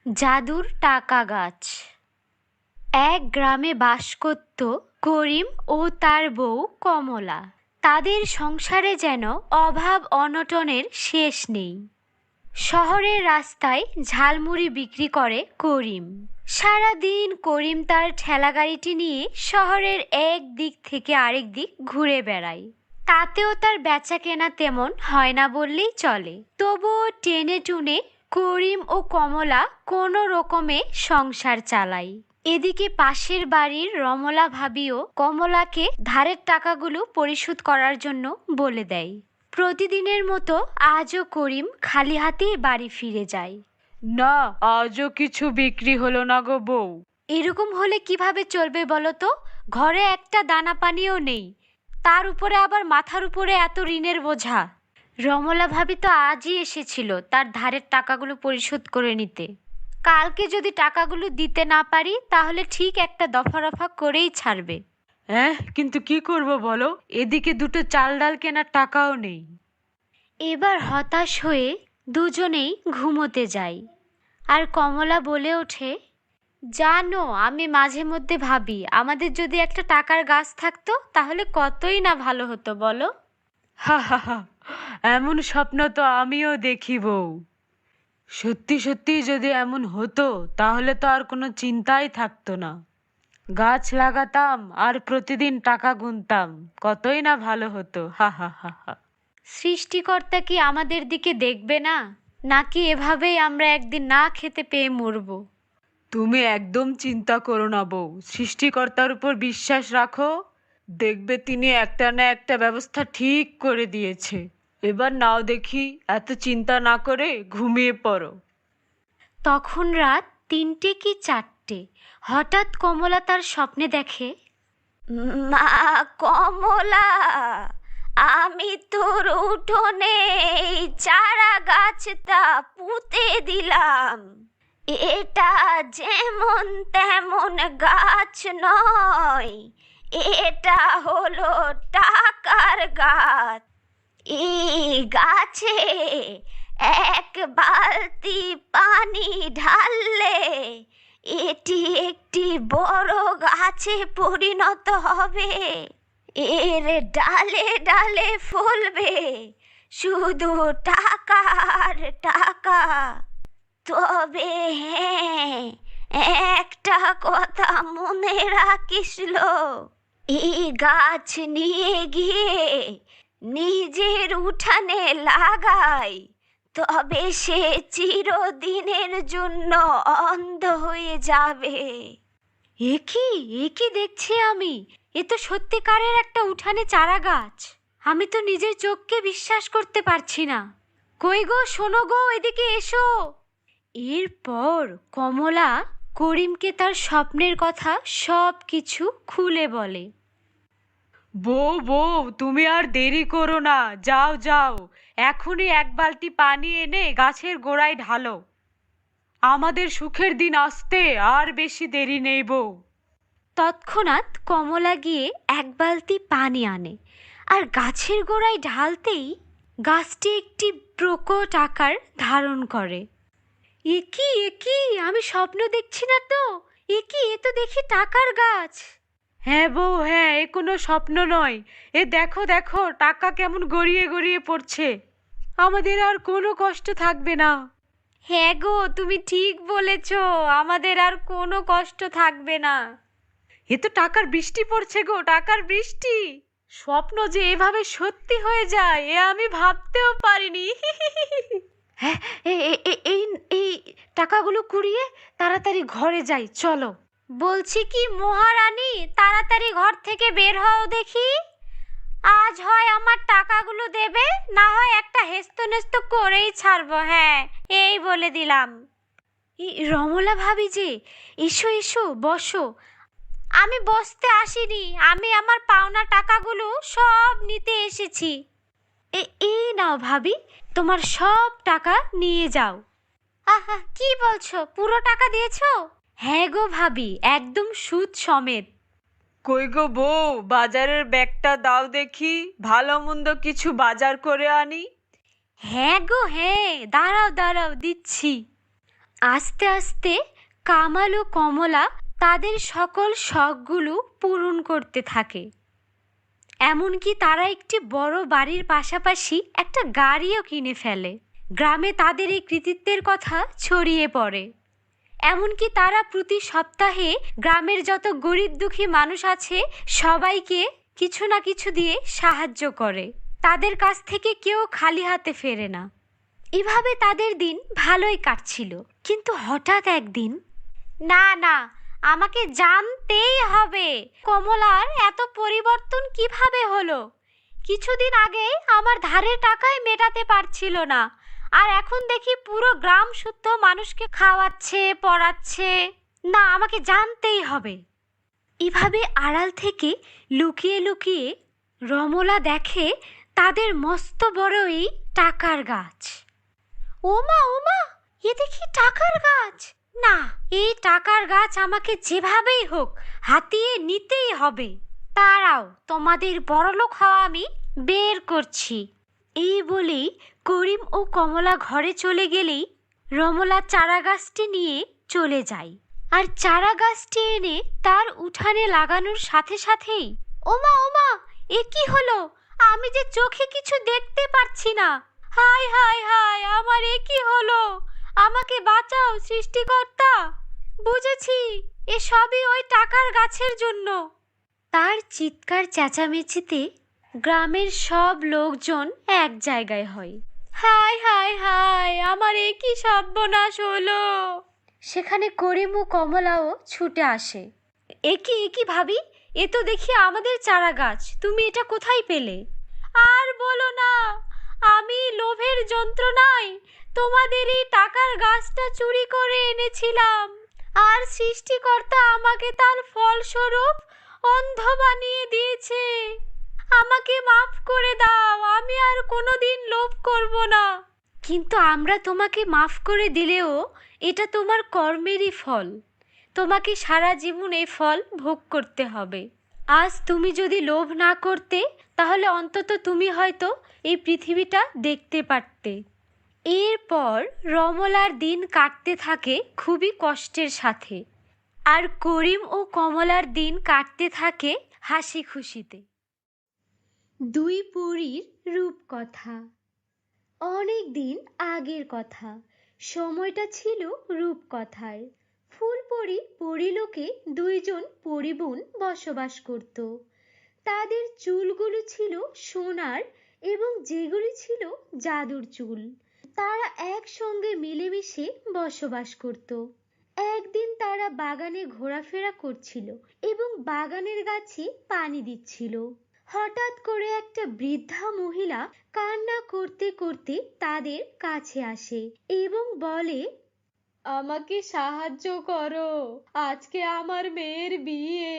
জাদুর টাকা গাছ। এক গ্রামে বাস করত করিম ও তার বউ কমলা। তাদের সংসারে যেন অভাব অনটনের শেষ নেই। শহরের রাস্তায় ঝালমুড়ি বিক্রি করে করিম। সারাদিন করিম তার ঠেলাগাড়িটি নিয়ে শহরের এক দিক থেকে আরেক দিক ঘুরে বেড়ায়। তাতেও তার বেচা কেনা তেমন হয় না বললেই চলে। তবুও টেনে টুনে করিম ও কমলা কোনো রকমে সংসার চালায়। এদিকে পাশের বাড়ির রমলা ভাবিও কমলাকে ধারের টাকাগুলো পরিশোধ করার জন্য বলে দেয়। প্রতিদিনের মতো আজও করিম খালি হাতেই বাড়ি ফিরে যায়। না, আজও কিছু বিক্রি হলো না গো বউ। এরকম হলে কিভাবে চলবে বলো তো? ঘরে একটা দানা পানিও নেই, তার উপরে আবার মাথার উপরে এত ঋণের বোঝা। রমলা ভাবি তো আজই এসেছিল তার ধারের টাকাগুলো পরিশোধ করে নিতে। কালকে যদি টাকাগুলো দিতে না পারি তাহলে ঠিক একটা দফা রফা করেই ছাড়বে। কিন্তু কি করব বলো, এদিকে দুটো চাল ডাল কেনার টাকাও নেই। এবার হতাশ হয়ে দুজনেই ঘুমোতে যায়। আর কমলা বলে ওঠে, জানো, আমি মাঝে মধ্যে ভাবি আমাদের যদি একটা টাকার গাছ থাকতো তাহলে কতই না ভালো হতো বলো। হা হা হা, এমন স্বপ্ন তো আমিও দেখি বউ। সত্যি সত্যি যদি এমন হতো তাহলে তো আর কোনো চিন্তাই থাকতো না। গাছ লাগাতাম আর প্রতিদিন টাকা গুনতাম, কতই না ভালো হতো। হা হা হা হা। সৃষ্টিকর্তা কি আমাদের দিকে দেখবে না, নাকি এভাবেই আমরা একদিন না খেতে পেয়ে মরব? তুমি একদম চিন্তা করো না বউ, সৃষ্টিকর্তার উপর বিশ্বাস রাখো, দেখবে তিনি একটা না একটা ব্যবস্থা ঠিক করে দিয়েছে। এবার নাও দেখি, এত চিন্তা না করে ঘুমিয়ে পড়ো। তখন রাত 3টে কি 4টে। হঠাৎ কমলা তার স্বপ্নে দেখে, মা কমলা, আমি তোর উঠোনে এই চারা গাছটা পুঁতে দিলাম। এটা যেমন তেমন গাছ নয়, এটা হলো টাকার গাছ। এই গাছে এক বালতি পানি ঢাললে এটি একটি বড় গাছে পরিণত হবে। এর ডালে ডালে ফলবে শুধু টাকা আর টাকা। তবে হ্যাঁ, একটা কথা মনে রাখিস লো, এই গাছ নিয়ে গিয়ে নিজের উঠানে লাগাই, তবে সে চিরদিনের জন্য অন্ধ হয়ে যাবে। এ কি দেখছি আমি? এ তো সত্যিকারের একটা উঠানে চারা গাছ। আমি তো নিজের চোখকে বিশ্বাস করতে পারছি না। কই গো, শোনো গো, এদিকে এসো। এরপর কমলা করিমকে তার স্বপ্নের কথা সব কিছু খুলে বলে। বউ বউ, তুমি আর দেরি করো না, যাও যাও, এখনই এক বালতি পানি এনে গাছের গোড়ায় ঢালো। আমাদের সুখের দিন আসতে আর বেশি দেরি নেই বউ। তৎক্ষণাৎ কমলা গিয়ে এক বালতি পানি আনে, আর গাছের গোড়ায় ঢালতেই গাছটি একটি প্রকট আকার ধারণ করে। এ কি আমি স্বপ্ন দেখছি না তো? এ তো দেখি টাকার গাছ। হ্যাঁ বউ, হ্যাঁ, এ কোনো স্বপ্ন নয়। এ দেখো দেখো, টাকা কেমন গড়িয়ে গড়িয়ে পড়ছে। আমাদের আর কোনো কষ্ট থাকবে না। হ্যাঁ গো, তুমি ঠিক বলেছ, আমাদের আর কোনো কষ্ট থাকবে না। এ তো টাকার বৃষ্টি পড়ছে গো, টাকার বৃষ্টি। স্বপ্ন যে এভাবে সত্যি হয়ে যায় এ আমি ভাবতেও পারিনি। হ্যাঁ, এই টাকাগুলো কুড়িয়ে তাড়াতাড়ি ঘরে যাই, চলো। বলছি কি মহারানী, তাড়াতাড়ি ঘর থেকে বের হও দেখি। আজ হয় আমার টাকাগুলো দেবে, না হয় একটা হেস্তনেস্ত করেই ছাড়বো। হ্যাঁ, এই বলে দিলাম। রমলা ভাবি যে, এসো এসো বসো। আমি বসতে আসিনি, আমি আমার পাওনা টাকাগুলো সব নিতে এসেছি। এই নাও ভাবি, তোমার সব টাকা নিয়ে যাও। আহা, কি বলছো, পুরো টাকা দিয়েছো? হ্যাঁ গো ভাবি, একদম সুদ সমেত। কই গো বউ, বাজারের ব্যাগটা দাও দেখি, ভালো মন্দ কিছু বাজার করে আনি। হ্যাঁ গো হ্যাঁ, দাঁড়াও দাঁড়াও, দিচ্ছি। আস্তে আস্তে কামাল ও কমলা তাদের সকল শখগুলো পূরণ করতে থাকে। এমনকি তারা একটি বড় বাড়ির পাশাপাশি একটা গাড়িও কিনে ফেলে। গ্রামে তাদের এই কৃতিত্বের কথা ছড়িয়ে পড়ে। এমনকি তারা প্রতি সপ্তাহে গ্রামের যত গরিব দুঃখী মানুষ আছে সবাইকে কিছু না কিছু দিয়ে সাহায্য করে। তাদের কাছ থেকে কেউ খালি হাতে ফেরে না। এভাবে তাদের দিন ভালোই কাটছিল। কিন্তু হঠাৎ একদিন, না না, আমাকে জানতেই হবে কমলার এত পরিবর্তন কিভাবে হলো। কিছুদিন আগে আমার ধারের টাকায় মেটাতে পারছিল না, আর এখন দেখি পুরো গ্রাম শুদ্ধ মানুষকে খাওয়াচ্ছে, পড়াচ্ছে। না, আমাকে জানতেই হবে। এভাবে আড়াল থেকে লুকিয়ে লুকিয়ে রমলা দেখে তাদের মস্ত বড় এই টাকার গাছ। ওমা ওমা, এ দেখি টাকার গাছ। না, এই টাকার গাছ আমাকে যেভাবেই হোক হাতিয়ে নিতেই হবে। দাঁড়াও, তোমাদের বড়লোক হওয়া আমি বের করছি। এই বলেই করিম ও কমলা ঘরে চলে গেলেই রমলা চারা গাছটি নিয়ে চলে যায়। আর চারা গাছটি এনে তার উঠানে লাগানোর সাথে সাথেই, ওমা ওমা, এ কি হলো? আমি যে চোখে কিছু দেখতে পাচ্ছি না। হায় হায় হায়, আমার এ কি হলো? আমাকে বাঁচাও সৃষ্টিকর্তা। বুঝেছি, এ সবই ওই টাকার গাছের জন্য। তার চিৎকার চেঁচামেচিতে গ্রামের সব লোকজন এক জায়গায় হয়। হায় হায় হায়, আমার এ কি সর্বনাশ হলো! সেখানে করিম ও কমলাও ছুটে আসে। এ কি ভাবি, এ তো দেখি আমাদের চারা গাছ। তুমি এটা কোথায় পেলে? আর বলো না, আমি লোভের যন্ত্রণায় তোমাদের এই টাকার গাছটা চুরি করে এনেছিলাম, আর সৃষ্টিকর্তা আমাকে তার ফলস্বরূপ অন্ধ বানিয়ে দিয়েছে। আমাকে মাফ করে দাও, আমি আর কোনোদিন লোভ করব না। কিন্তু আমরা তোমাকে মাফ করে দিলেও এটা তোমার কর্মেরই ফল। তোমাকে সারা জীবন এই ফল ভোগ করতে হবে। আজ তুমি যদি লোভ না করতে, তাহলে অন্তত তুমি হয়তো এই পৃথিবীটা দেখতে পারতে। এরপর রমলার দিন কাটতে থাকে খুবই কষ্টের সাথে, আর করিম ও কমলার দিন কাটতে থাকে হাসি খুশিতে। দুই পরীর রূপকথা। অনেক দিন আগের কথা। সময়টা ছিল রূপকথার। ফুলপরী পরীলোকে দুইজন পরীবোন বসবাস করত। তাদের চুলগুলো ছিল সোনার এবং যেগুলি ছিল জাদুর চুল। তারা একসঙ্গে মিলেমিশে বসবাস করত। একদিন তারা বাগানে ঘোরাফেরা করছিল এবং বাগানের গাছে পানি দিচ্ছিল। হঠাৎ করে একটা বৃদ্ধা মহিলা কান্না করতে করতে তাদের কাছে আসে এবং বলে, আমাকে সাহায্য করো। আজকে আমার মেয়ের বিয়ে,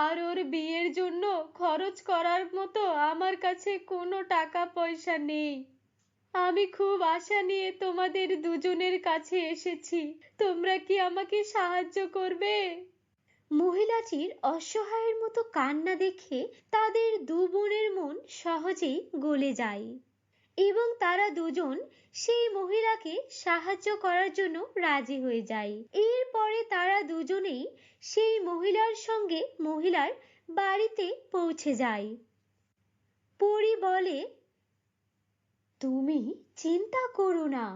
আর ওর বিয়ের জন্য খরচ করার মতো আমার কাছে কোনো টাকা পয়সা নেই। আমি খুব আশা নিয়ে তোমাদের দুজনের কাছে এসেছি। তোমরা কি আমাকে সাহায্য করবে? মহিলাটির অসহায়ের মতো কান্না দেখে তাদের দু বোনের মন সহজেই গলে যায় এবং তারা দুজন সেই মহিলাকে সাহায্য করার জন্য রাজি হয়ে যায়। এরপরে তারা দুজনেই সেই মহিলার সঙ্গে মহিলার বাড়িতে পৌঁছে যায়। পরী বলে, তুমি চিন্তা করো না,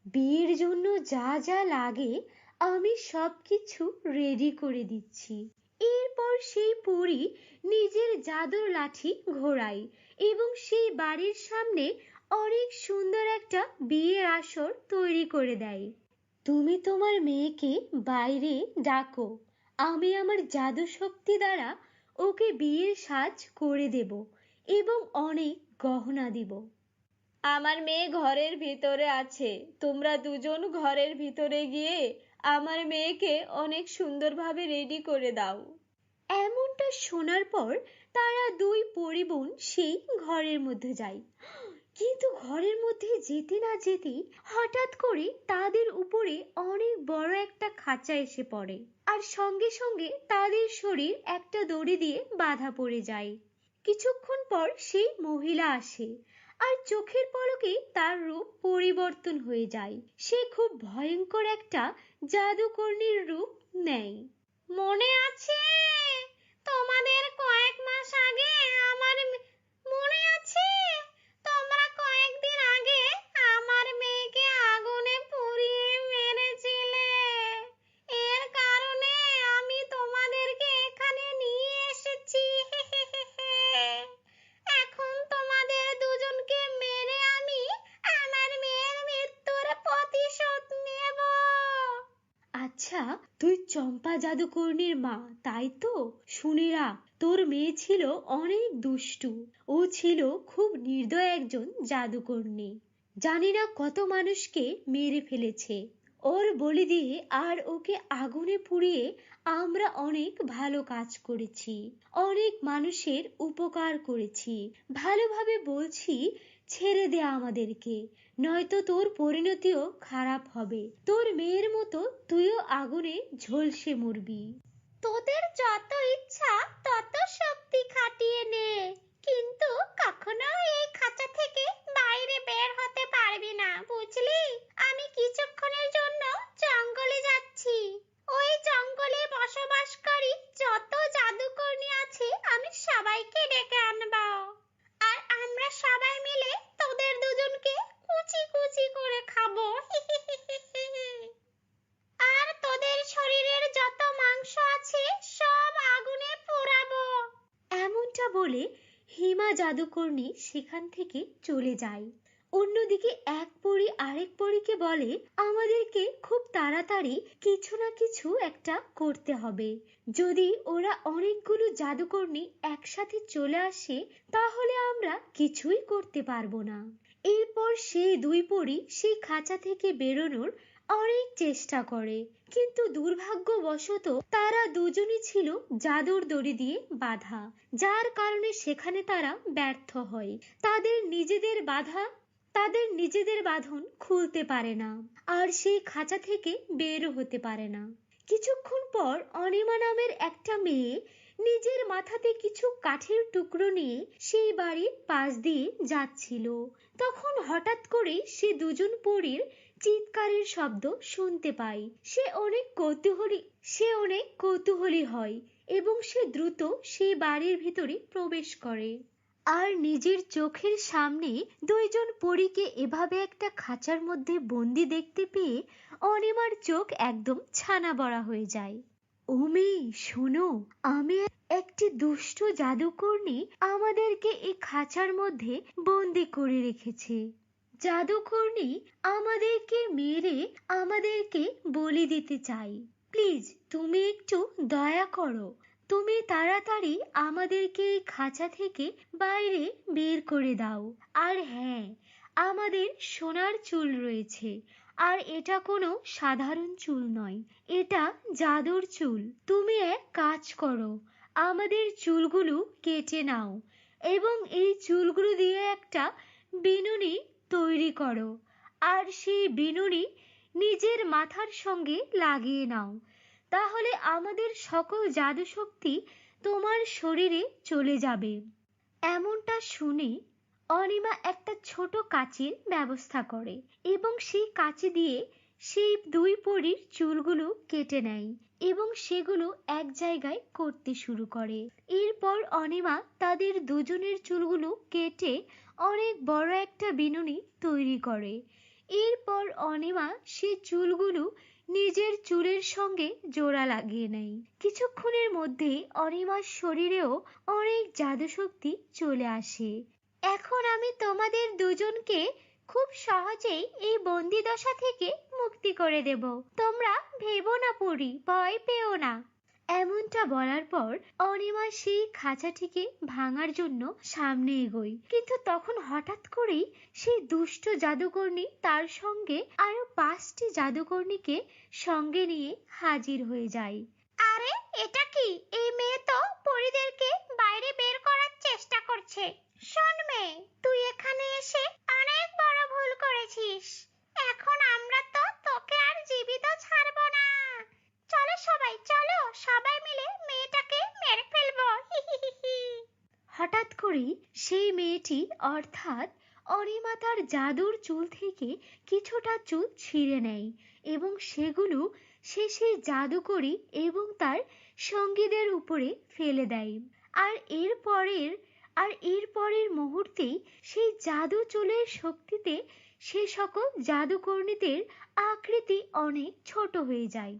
বিয়ের জন্য যা যা লাগে আমি সবকিছু রেডি করে দিচ্ছি। এরপর সেই পরী নিজের জাদুর লাঠি ঘোরায় এবং সেই বাড়ির সামনে অনেক সুন্দর একটা বিয়ের আসর তৈরি করে দেয়। তুমি তোমার মেয়েকে বাইরে ডাকো, আমি আমার জাদু শক্তি দ্বারা ওকে বিয়ের সাজ করে দেব এবং অনেক গহনা দিব। আমার মেয়ে ঘরের ভিতরে আছে, তোমরা দুজন ঘরের ভিতরে গিয়ে আমার মেয়েকে অনেক সুন্দরভাবে রেডি করে দাও। এমনটা শোনার পর তারা দুই পরিবোন সেই ঘরের মধ্যে যায়। কিন্তু ঘরের মধ্যে যেতে না যেতেই হঠাৎ করে তাদের উপরে অনেক বড় একটা খাঁচা এসে পড়ে, আর সঙ্গে সঙ্গে তাদের শরীর একটা দড়ি দিয়ে বাঁধা পড়ে যায়। কিছুক্ষণ পর সেই মহিলা আসে আর চোখের পলকেই তার রূপ পরিবর্তন হয়ে যায়। সে খুব ভয়ঙ্কর একটা জাদুকর্ণীর রূপ নেয়। মনে আছে তোমাদের কয়েক মাস আগে মনে আছে তোমরা কয়েকদিন আগে আমার মেয়েকে আগুনে পুড়িয়ে মেরেছিলে? এর কারণে আমি তোমাদেরকে এখানে নিয়ে এসেছি। এখন তোমাদের দুজনকে মেরে আমি আমার মেয়ের মৃত্যুর প্রতিশোধ নেব। আচ্ছা, তুই চম্পা জাদুকর্ণীর মা, তাই তো? শুনে রাখ, তোর মেয়ে ছিল অনেক দুষ্টু। ও ছিল খুব নির্দয় একজন জাদুকর্ণী। জানি না কত মানুষকে মেরে ফেলেছে ওর বলি দিয়ে, আর ওকে আগুনে পুড়িয়ে আমরা অনেক ভালো কাজ করেছি, অনেক মানুষের উপকার করেছি। ভালোভাবে বলছি, ছেড়ে দে আমাদেরকে, নয়তো তোর পরিণতিও খারাপ হবে। তোর মেয়ের মতো তুইও আগুনে ঝলসে মরবি। তোদের যত ইচ্ছা তত শক্তি খাটিয়ে নে, কিন্তু কখনো এই খাঁচা থেকে বাইরে বের হতে পারবি না, বুঝলি? আমি কিছুক্ষণের জন্য জঙ্গলে যাচ্ছি। ওই জঙ্গলে বসবাসকারী যত জাদুকর্ণী আছে আমি সবাইকে ডেকে আনবো, আর আমরা সবাই মিলে তোদের দুজনকে কুচি কুচি করে খাবো। আর তোদের শরীরের যত মাংস আছে সব আগুনে পোড়াবো। এমনটা বলে হিমা জাদুকর্ণী সেখান থেকে চলে যায়। অন্যদিকে এক পরী আরেক পরীকে বলে, আমাদেরকে খুব তাড়াতাড়ি কিছু না কিছু একটা করতে হবে। যদি ওরা অনেকগুলো জাদুকর্ণী একসাথে চলে আসে তাহলে আমরা কিছুই করতে পারবো না। এরপর সেই দুই পরী সেই খাঁচা থেকে বেরোনোর অনেক চেষ্টা করে, কিন্তু দুর্ভাগ্যবশত তারা দুজনই ছিল জাদুর দড়ি দিয়ে বাঁধা, যার কারণে সেখানে তারা ব্যর্থ হয়। তাদের নিজেদের বাঁধন খুলতে পারে না, আর সেই খাঁচা থেকে বের হতে পারে না। কিছুক্ষণ পর অনিমা নামের একটা মেয়ে নিজের মাথাতে কিছু কাঠের টুকরো নিয়ে সেই বাড়ির পাশ দিয়ে যাচ্ছিল। তখন হঠাৎ করে সে দুজন পরীর চিৎকারের শব্দ শুনতে পায়। সে অনেক কৌতূহলী হয় এবং সে দ্রুত সেই বাড়ির ভিতরে প্রবেশ করে। আর নিজের চোখের সামনে দুইজন পরীকে এভাবে একটা খাঁচার মধ্যে বন্দি দেখতে পেয়ে অনিমার চোখ একদম ছানা বড়া হয়ে যায়। ও মেয়ে, শোনো, আমি একটি দুষ্ট জাদুকর্ণী আমাদেরকে এই খাঁচার মধ্যে বন্দি করে রেখেছে। জাদুকর্ণী আমাদেরকে মেরে আমাদেরকে বলি দিতে চাই। প্লিজ তুমি একটু দয়া করো, তুমি তাড়াতাড়ি আমাদেরকে এই খাঁচা থেকে বাইরে বের করে দাও। আর হ্যাঁ, আমাদের সোনার চুল রয়েছে, আর এটা কোনো সাধারণ চুল নয়, এটা জাদুর চুল। তুমি এক কাজ করো, আমাদের চুলগুলো কেটে নাও এবং এই চুলগুলো দিয়ে একটা বিনুনি তৈরি করো, আর সেই বিনুনি নিজের মাথার সঙ্গে লাগিয়ে নাও। তাহলে আমাদের সকল জাদু শক্তি তোমার শরীরে চলে যাবে। এমনটা শুনে অনিমা একটা ছোট কাঁচির ব্যবস্থা করে এবং সেই কাঁচি দিয়ে সেই দুই পরীর চুলগুলো কেটে নেয় এবং সেগুলো এক জায়গায় করতে শুরু করে। এরপর অনিমা তাদের দুজনের চুলগুলো কেটে অনেক বড় একটা বিনুনি তৈরি করে। এরপর অনিমা সেই চুলগুলো নিজের চুলের সঙ্গে জোড়া লাগিয়ে নেয়। কিছুক্ষণের মধ্যেই অনিমার শরীরেও অনেক জাদুশক্তি চলে আসে। এখন আমি তোমাদের দুজনকে খুব সহজেই এই বন্দি দশা থেকে মুক্তি করে দেব। তোমরা ভেবো না পরী, ভয় পেও না। এমনটা বলার পর অনিমা সেই খাঁচাটিকে ভাঙার জন্য সামনে এগোয়, কিন্তু তখন হঠাৎ করেই সেই দুষ্ট জাদুকর্ণী তার সঙ্গে আরো 5টি জাদুকর্ণীকে সঙ্গে নিয়ে হাজির হয়ে যায়। আরে এটা কি? এই মেয়ে তো পরীদেরকে বাইরে বের করার চেষ্টা করছে। শোন মেয়ে, তুই এখানে এসে অনেক বড় ভুল করেছিস। এখন আমরা তো তোকে আর জীবিত ছাড়বো না। চলো সবাই মিলে মেয়েটাকে মেরে ফেলবো। হঠাৎ করেই সেই মেয়েটি অর্থাৎ অনিমা তার জাদুর চুল থেকে কিছুটা চুল ছিঁড়ে নেয় এবং সেগুলো সে সেই জাদুকরী এবং তার সঙ্গীদের উপরে ফেলে দেয়। আর এর পরের মুহূর্তেই সেই জাদু চুলের শক্তিতে সে সকল জাদুকর্ণীদের আকৃতি অনেক ছোট হয়ে যায়।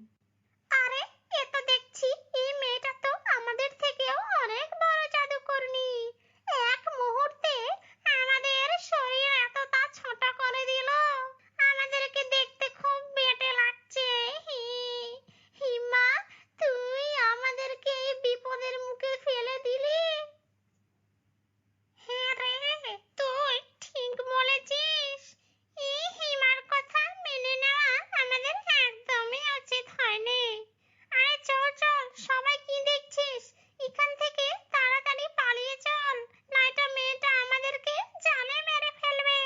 আরে, এ তো দেখছি এই মেয়েটা তো আমাদের থেকেও অনেক বড় জাদুকর্ণী। এক মুহূর্তে আমাদের শরীর এতটা ছোট করে দিল। আমাদেরকে দেখতে খুব বেটে লাগছে। হি হিমা, তুই আমাদেরকে এই বিপদের মুখে ফেলে দিলি। হ্যাঁ রে, তুই ঠিক বলেছিস। এই হিমার কথা মেনে নেওয়া আমাদের একদমই উচিত হয়নি। আরে চল চল, সবাই কি দেখছিস? এখান থেকে তাড়াতাড়ি পালিয়ে চল, নয়তো মেয়েটা আমাদেরকে জালে মেরে ফেলবে।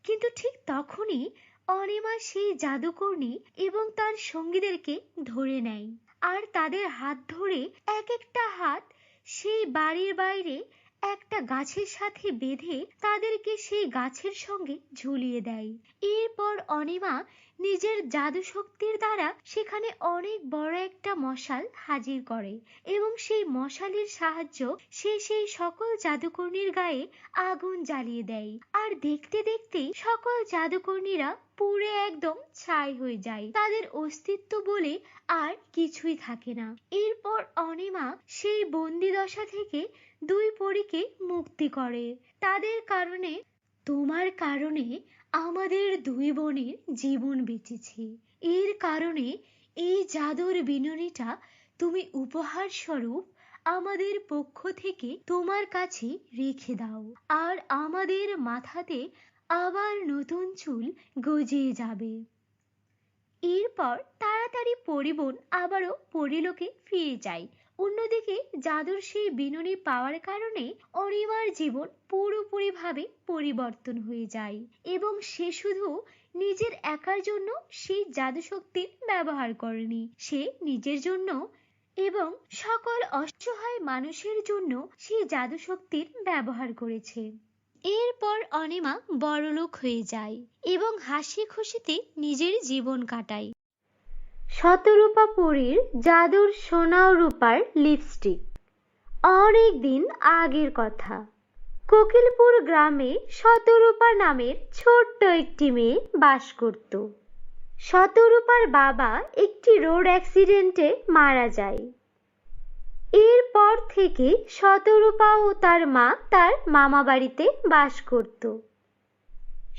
কিন্তু ঠিক তখনই অনিমা সেই জাদুকর্ণী এবং তার সঙ্গীদেরকে ধরে নেয় আর তাদের হাত ধরে এক একটা হাত সেই বাড়ির বাইরে একটা গাছের সাথে বেঁধে তাদেরকে সেই গাছের সঙ্গে ঝুলিয়ে দেয়। এরপর অনিমা নিজের জাদু শক্তির দ্বারা সেখানে অনেক বড় একটা মশাল হাজির করে এবং সেই মশালের সাহায্য সে সেই সকল জাদুকর্ণীর গায়ে আগুন জ্বালিয়ে দেয়। আর দেখতে দেখতেই সকল জাদুকর্ণীরা পুড়ে একদম ছাই হয়ে যায়, তাদের অস্তিত্ব বলে আর কিছুই থাকে না। এরপর অনিমা সেই বন্দি দশা থেকে দুই পরীকে মুক্তি করে। তাদের কারণে, তোমার কারণে আমাদের দুই বোনের জীবন বেঁচেছে। এর কারণে এই জাদুর বিনুনিটা তুমি উপহার স্বরূপ আমাদের পক্ষ থেকে তোমার কাছে রেখে দাও, আর আমাদের মাথাতে আবার নতুন চুল গজিয়ে যাবে। এরপর তাড়াতাড়ি পরিবন আবারও পরিলোকে ফিরে যায়। অন্যদিকে জাদুর সেই বিনুনি পাওয়ার কারণে অনিমার জীবন পুরোপুরিভাবে পরিবর্তন হয়ে যায় এবং সে শুধু নিজের একার জন্য সেই জাদু শক্তির ব্যবহার করেনি, সে নিজের জন্য এবং সকল অসহায় মানুষের জন্য সেই জাদু শক্তির ব্যবহার করেছে। এরপর অনিমা বড়লোক হয়ে যায় এবং হাসি খুশিতে নিজের জীবন কাটায়। শতরূপা পরীর জাদুর সোনা ও রূপার লিপস্টিক। অনেক দিন আগের কথা। কোকিলপুর গ্রামে শতরূপা নামের ছোট্ট একটি মেয়ে বাস করত। শতরূপার বাবা একটি রোড অ্যাক্সিডেন্টে মারা যায়। এরপর থেকে শতরূপা ও তার মা তার মামা বাড়িতে বাস করত।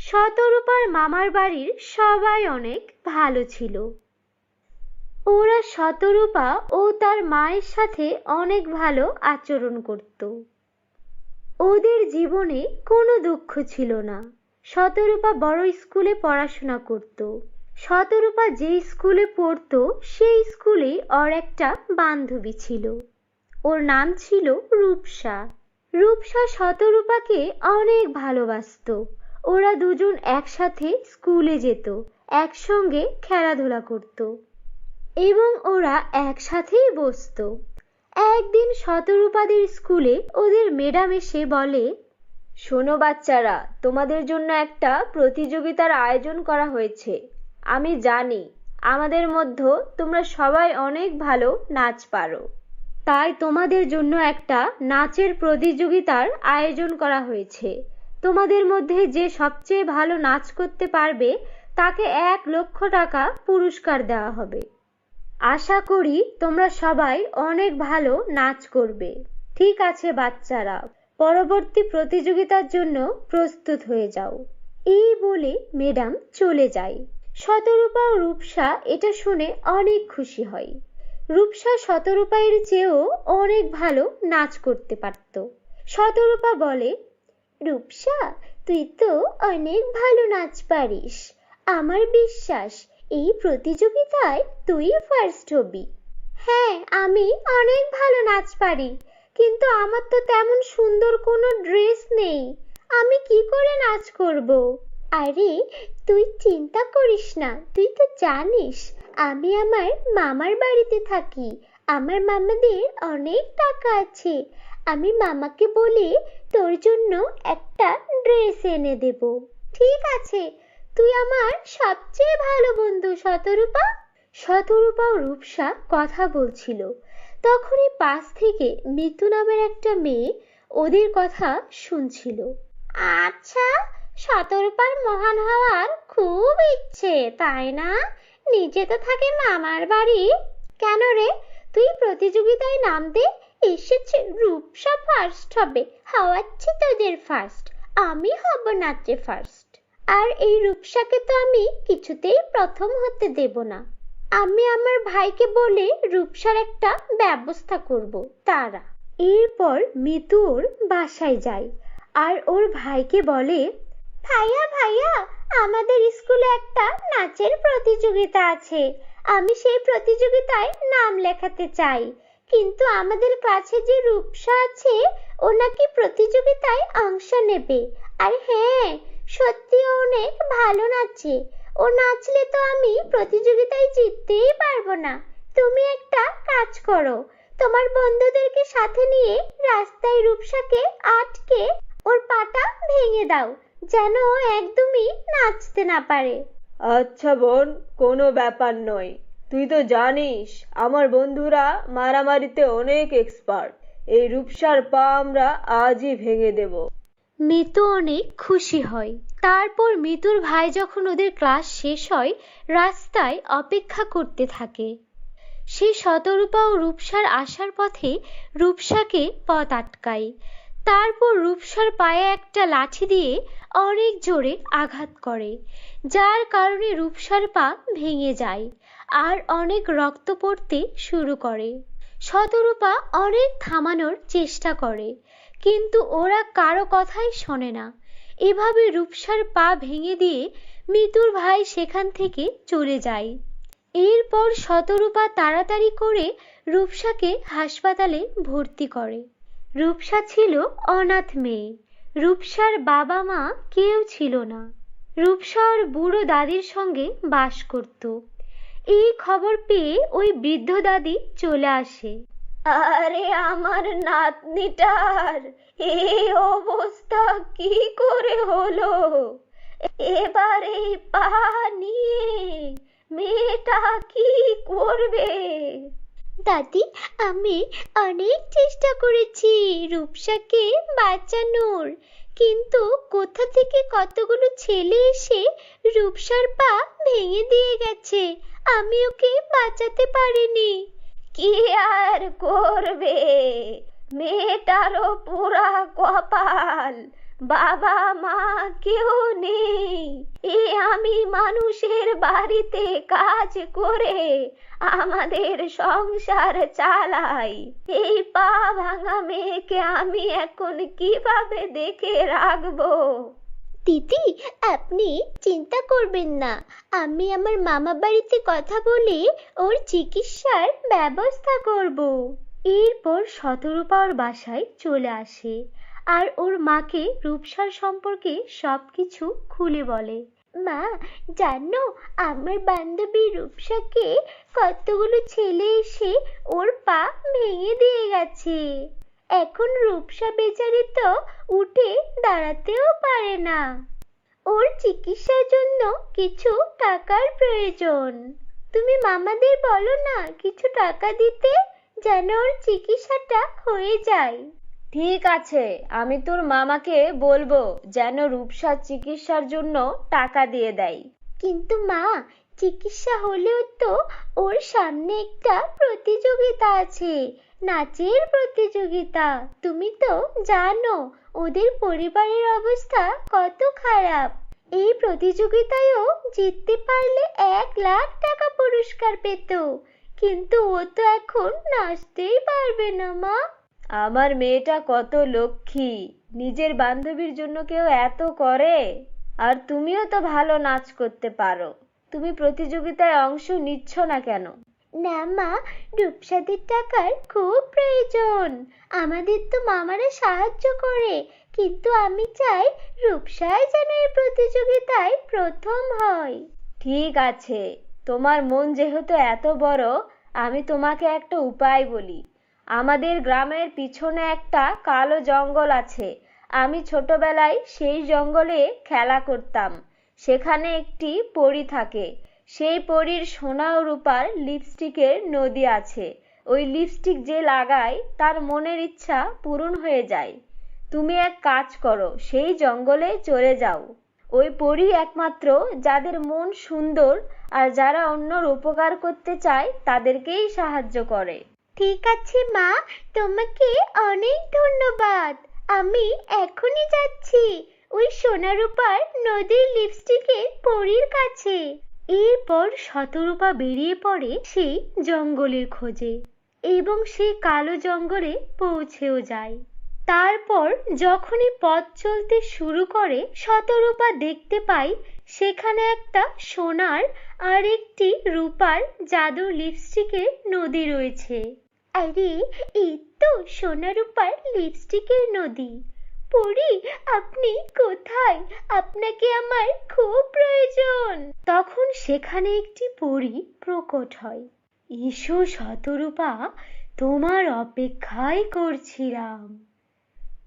শতরূপার মামার বাড়ির সবাই অনেক ভালো ছিল। ওরা শতরূপা ও তার মায়ের সাথে অনেক ভালো আচরণ করত। ওদের জীবনে কোনো দুঃখ ছিল না। শতরূপা বড় স্কুলে পড়াশোনা করত। শতরূপা যে স্কুলে পড়তো সেই স্কুলে ওর একটা বান্ধবী ছিল। ওর নাম ছিল রূপসা। রূপসা শতরূপাকে অনেক ভালোবাসতো। ওরা দুজন একসাথে স্কুলে যেত, একসঙ্গে খেলাধুলা করত এবং ওরা একসাথেই বসতো। একদিন শতরূপাদের স্কুলে ওদের ম্যাডাম এসে বলে, শোনো বাচ্চারা, তোমাদের জন্য একটা প্রতিযোগিতার আয়োজন করা হয়েছে। আমি জানি আমাদের মধ্যে তোমরা সবাই অনেক ভালো নাচ পারো, তাই তোমাদের জন্য একটা নাচের প্রতিযোগিতার আয়োজন করা হয়েছে। তোমাদের মধ্যে যে সবচেয়ে ভালো নাচ করতে পারবে তাকে 1 লক্ষ টাকা পুরস্কার দেওয়া হবে। আশা করি তোমরা সবাই অনেক ভালো নাচ করবে। ঠিক আছে বাচ্চারা, পরবর্তী প্রতিযোগিতার জন্য প্রস্তুত হয়ে যাও। এই বলে ম্যাডাম চলে যায়। শতরূপা ও রূপসা এটা শুনে অনেক খুশি হয়। রূপসা শতরূপা এর চেয়েও অনেক ভালো নাচ করতে পারত। শতরূপা বলে, রূপসা, তুই তো অনেক ভালো নাচ পারিস। আমার বিশ্বাস এই প্রতিযোগিতায় তুই ফার্স্ট হবি। হ্যাঁ, আমি অনেক ভালো নাচ পারি, কিন্তু আমার তো তেমন সুন্দর কোনো ড্রেস নেই। আমি কি করে নাচ করব? আরে, তুই চিন্তা করিস না। তুই তো জানিস আমি আমার মামার বাড়িতে থাকি। আমার মামাদের অনেক টাকা আছে। আমি মামাকে বলে তোর জন্য একটা ড্রেস এনে দেব। ঠিক আছে, তুই আমার সবচেয়ে ভালো বন্ধু শতরূপা। শতরূপা ও রূপসা কথা বলছিল, তখনই পাশ থেকে মিতু নামের একটা মেয়ে ওদের কথা শুনছিল। আচ্ছা, শতরূপার মহান হওয়ার খুব ইচ্ছে, তাই না? নিজে তো থাকে মামার বাড়ি। কেন রে, তুই প্রতিযোগিতায় নাম দে। এসেছে রূপসা ফার্স্ট হবে, হওয়াচ্ছি তোদের ফার্স্ট। আমি হব নাচে ফার্স্ট। আর এই রূপসাকে তো আমি কিছুতেই প্রথম হতে দেব না। আমি আমার ভাইকে বলে রূপসার একটা ব্যবস্থা করব তারা। এরপর মিতু ওর বাসায় যায় আর ওর ভাইকে বলে, ভাইয়া ভাইয়া, আমাদের স্কুলে একটা নাচের প্রতিযোগিতা আছে। আমি সেই প্রতিযোগিতায় নাম লেখাতে চাই, কিন্তু আমাদের ক্লাসে যে রূপসা আছে ও নাকি প্রতিযোগিতায় অংশ নেবে। আর হ্যাঁ, সত্যি অনেক ভালো নাচে। ও নাচলে তো আমি প্রতিযোগিতায় জিততেই পারবো না। তুমি একটা কাজ করো, তোমার বন্ধুদেরকে সাথে নিয়ে রাস্তায় রূপসাকে আটকে ওর পাটা ভেঙে দাও, যেন ও একদমই নাচতে না পারে। আচ্ছা বোন, কোনো ব্যাপার নয়। তুই তো জানিস আমার বন্ধুরা মারামারিতে অনেক এক্সপার্ট। এই রূপসার পা আমরা আজই ভেঙে দেব। মিতু অনেক খুশি হয়। তারপর মিতুর ভাই যখন ওদের ক্লাস শেষ হয়, রাস্তায় অপেক্ষা করতে থাকে। সে শতরূপা ও রূপসার আসার পথে রূপসাকে পথ আটকায়। তারপর রূপসার পায়ে একটা লাঠি দিয়ে অনেক জোরে আঘাত করে, যার কারণে রূপসার পা ভেঙে যায় আর অনেক রক্ত পড়তে শুরু করে। শতরূপা অনেক থামানোর চেষ্টা করে, কিন্তু ওরা কারো কথাই শোনে না। এভাবে রূপসার পা ভেঙে দিয়ে মিতুর ভাই সেখান থেকে চলে যায়। এরপর শতরূপা তাড়াতাড়ি করে রূপসাকে হাসপাতালে ভর্তি করে। রূপসা ছিল অনাথ মেয়ে। রূপসার বাবা মা কেউ ছিল না। রূপসা ওর বুড়ো দাদির সঙ্গে বাস করত। এই খবর পেয়ে ওই বৃদ্ধ দাদি চলে আসে। আরে আমার নাতনিটার এই অবস্থা কি করে হলো? এবার এই পা নিয়ে মেয়েটা কি করবে? দাদি, আমি অনেক চেষ্টা করেছি রূপসাকে বাঁচানোর, কিন্তু কোথা থেকে কতগুলো ছেলে এসে রূপসার পা ভেঙে দিয়ে গেছে। আমি ওকে বাঁচাতে পারিনি। কি আর করবে, মেয়েটারও পুরা কপাল। বাবা মা কেউ নেই। আমি মানুষের বাড়িতে কাজ করে আমাদের সংসার চালাই। এই পা ভাঙা মেয়েকে আমি এখন কিভাবে দেখে রাখবো? দিদি, আপনি চিন্তা করবেন না। আমি আমার মামা বাড়িতে কথা বলে ওর চিকিৎসার ব্যবস্থা করব। এরপর শতরূপা ওর বাসায় চলে আসে আর ওর মাকে রূপসার সম্পর্কে সবকিছু খুলে বলে। মা, জানো আমার বান্ধবী রূপসাকে কতগুলো ছেলে এসে ওর পা ভেঙে দিয়ে গেছে। এখন রূপসা বেচারি তো উঠে দাঁড়াতেও পারে না। ওর চিকিৎসার জন্য কিছু টাকার প্রয়োজন। তুমি মামাদের বলো না কিছু টাকা দিতে, যেন ওর চিকিৎসাটা হয়ে যায়। ঠিক আছে, আমি তোর মামাকে বলবো যেন রূপসার চিকিৎসার জন্য টাকা দিয়ে দেয়। কিন্তু মা, চিকিৎসা হলেও তো ওর সামনে একটা প্রতিযোগিতা আছে, নাচের প্রতিযোগিতা। তুমি তো জানো ওদের পরিবারের অবস্থা কত খারাপ। এই প্রতিযোগিতায়ও জিততে পারলে 1,00,000 টাকা পুরস্কার পেত, কিন্তু ও তো এখন নাচতেই পারবে না। মা, আমার মেয়েটা কত লক্ষ্মী, নিজের বান্ধবীর জন্য কেউ এত করে। আর তুমিও তো ভালো নাচ করতে পারো, তুমি প্রতিযোগিতায় অংশ নিচ্ছ না কেন? না মা, রূপসাদের টাকার খুব প্রয়োজন। আমাদের তো মামারা সাহায্য করে, কিন্তু আমি চাই রূপসাই যেন এই প্রতিযোগিতায় প্রথম হয়। ঠিক আছে, তোমার মন যেহেতু এত বড়, আমি তোমাকে একটা উপায় বলি। আমাদের গ্রামের পিছনে একটা কালো জঙ্গল আছে। আমি ছোটবেলায় সেই জঙ্গলে খেলা করতাম। সেখানে একটি পরী থাকে। সেই পরীর সোনা ও রূপার লিপস্টিকের নদী আছে। ওই লিপস্টিক যে লাগায় তার মনের ইচ্ছা পূরণ হয়ে যায়। তুমি এক কাজ করো, সেই জঙ্গলে চলে যাও। ওই পরী একমাত্র যাদের মন সুন্দর আর যারা অন্যর উপকার করতে চায় তাদেরকেই সাহায্য করে। ঠিক আছে মা, তোমাকে অনেক ধন্যবাদ। আমি এখনই যাচ্ছি ওই সোনারূপার নদীর লিপস্টিকের পরীর কাছে। এরপর শতরূপা বেরিয়ে পড়ে সেই জঙ্গলের খোঁজে এবং সেই কালো জঙ্গলে পৌঁছেও যায়। তারপর যখনই পথ চলতে শুরু করে, শতরূপা দেখতে পায় সেখানে একটা সোনার আর একটি রূপার জাদুর লিপস্টিকের নদী রয়েছে। আরে, এই তো সোনা রূপার লিপস্টিকের নদী। পরী, আপনি কোথায়? আপনাকে আমার খুব প্রয়োজন। তখন সেখানে একটি পরী প্রকট হয়। এসো শতরূপা, তোমার অপেক্ষাই করছিলাম।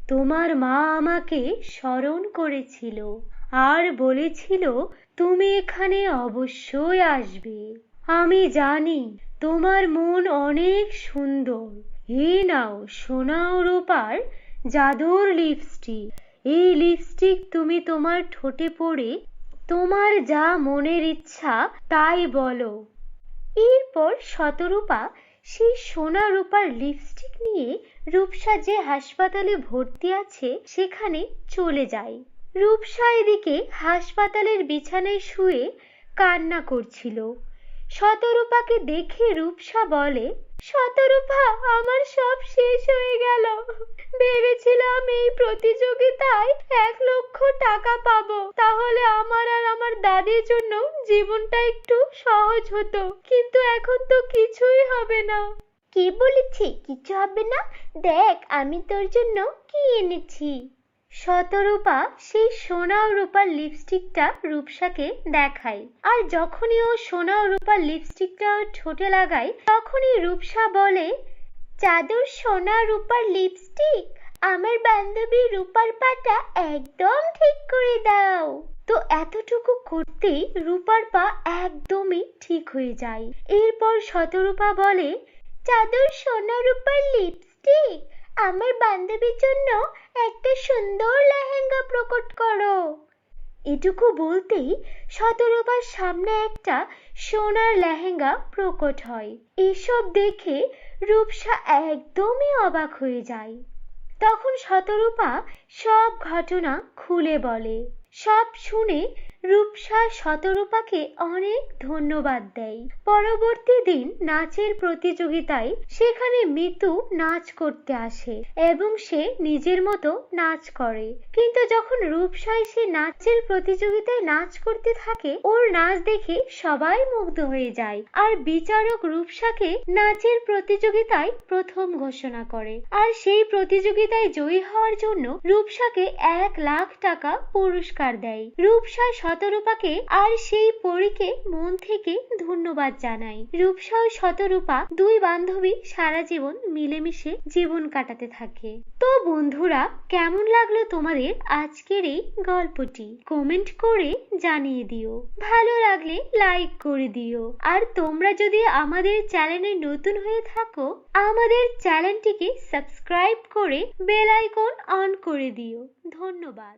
তোমার মা আমাকে স্মরণ করেছিল আর বলেছিল তুমি এখানে অবশ্যই আসবে। আমি জানি তোমার মন অনেক সুন্দর। এই নাও সোনা ও রূপার জাদুর লিপস্টিক। এই লিপস্টিক তুমি তোমার ঠোঁটে পরে তোমার যা মনের ইচ্ছা তাই বলো। এরপর শতরূপা সেই সোনা রূপার লিপস্টিক নিয়ে রূপসা যে হাসপাতালে ভর্তি আছে সেখানে চলে যায়। রূপসা এদিকে হাসপাতালের বিছানায় শুয়ে কান্না করছিল। শতরূপাকে দেখে রূপসা বলে, শতরূপা, আমার সব শেষ হয়ে গেল। ভেবেছিলাম এই প্রতিযোগিতায় 1,00,000 টাকা পাবো, তাহলে আমার আর আমার দাদির জন্য জীবনটা একটু সহজ হতো, কিন্তু এখন তো কিছুই হবে না। কে বলেছে কিছু হবে না? দেখ আমি তোর জন্য কি এনেছি। শতরূপা সেই সোনা ও রূপার লিপস্টিকটা রূপসাকে দেখায়, আর যখনই ও সোনা ও রূপার লিপস্টিকটা ওর ঠোঁটে লাগায় তখনই রূপসা বলে, জাদুর সোনা রূপার লিপস্টিক, আমার বান্ধবী রূপার পাটা একদম ঠিক করে দাও। তো এতটুকু করতেই রূপার পা একদমই ঠিক হয়ে যায়। এরপর শতরূপা বলে, জাদুর সোনা রূপার লিপস্টিক, আমার বান্ধবীর জন্য একটা সুন্দর লেহেঙ্গা প্রকট করো। এটুকু বলতেই শতরূপার সামনে একটা সোনার লেহেঙ্গা প্রকট হয়। এসব দেখে রূপসা একদমই অবাক হয়ে যায়। তখন শতরূপা সব ঘটনা খুলে বলে। সব শুনে রূপসা শতরূপাকে অনেক ধন্যবাদ দেয়। পরবর্তী দিন নাচের প্রতিযোগিতায় সেখানে মিতু নাচ করতে আসে এবং সে নিজের মতো নাচ করে। কিন্তু যখন রূপসা এসে নাচের প্রতিযোগিতায় নাচ করতে থাকে, ওর নাচ দেখে সবাই মুগ্ধ হয়ে যায় আর বিচারক রূপসাকে নাচের প্রতিযোগিতায় প্রথম ঘোষণা করে। আর সেই প্রতিযোগিতায় জয়ী হওয়ার জন্য রূপসাকে 1,00,000 টাকা পুরস্কার দেয়। রূপসা শতরূপাকে আর সেই পরীকে মন থেকে ধন্যবাদ জানায়। রূপসা ও শতরূপা দুই বান্ধবী সারা জীবন মিলেমিশে জীবন কাটাতে থাকে। তো বন্ধুরা, কেমন লাগলো তোমাদের আজকের এই গল্পটি? কমেন্ট করে জানিয়ে দিও। ভালো লাগলে লাইক করে দিও। আর তোমরা যদি আমাদের চ্যানেলে নতুন হয়ে থাকো, আমাদের চ্যানেলটিকে সাবস্ক্রাইব করে বেল আইকন অন করে দিও। ধন্যবাদ।